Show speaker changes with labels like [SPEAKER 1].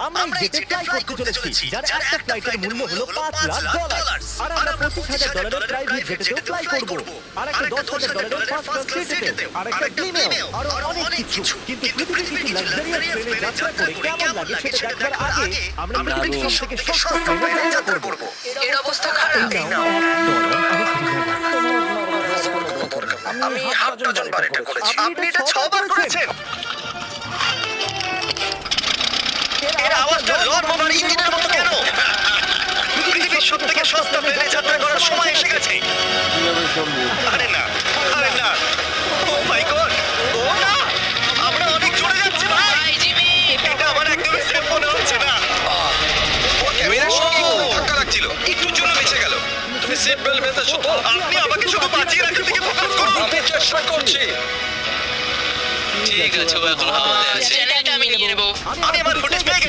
[SPEAKER 1] আমরা এই জেটে ফ্লাই করতে চলেছি যার একটা ফ্লাইটের মূল্য হলো $5,00,000 আর আমরা $25,000 প্রাইভেট জেটেও ফ্লাই করব আর একটা $10,000 ফার্স্ট ক্লাস সিটেও আর একটা প্রিমিয়াম আর অনেক কিছু কিন্তু পৃথিবীর কিছু লাক্সারিয়াস প্লেনে যাত্রা করে কেমন লাগে সেটা দেখার আগে আমরা পৃথিবীর সবথেকে সস্তা প্লেনে যাত্রা করব
[SPEAKER 2] এর অবস্থা খারাপ।
[SPEAKER 3] আমি হাফ ডজন বার এটা করেছি।
[SPEAKER 1] আপনি এটা 6 বার করেছেন
[SPEAKER 3] এর আওয়াজটা লড়মার ইঞ্জিনের মতো কেন? পৃথিবীর সবথেকে সস্তা প্লেনে যাত্রা করার সময় এসে গেছে। আরে না, আরে না। ও মাই গড, ও না, আমরা অনেক জোরে যাচ্ছি ভাই।
[SPEAKER 2] Bye Jimmy.
[SPEAKER 3] এটা আমার একদমই সেফ মনে হচ্ছে না। ওর ক্যামেরার সঙ্গে খুব ধাক্কা লাগছিল, একটুর জন্য বেঁচে গেল। তুমি সিট বেল্ট বেঁধেছো তো? আপনি আমাকে শুধু বাঁচিয়ে রাখার দিকে ফোকাস করুন। আমি চেষ্টা করছি।
[SPEAKER 4] ঠিক আছে, ও এখন হাওয়াতে আছে।
[SPEAKER 2] চ্যানেলটা আমি নিয়ে নেব।
[SPEAKER 3] আমি আমার ফুটেজ পেয়ে গেছি।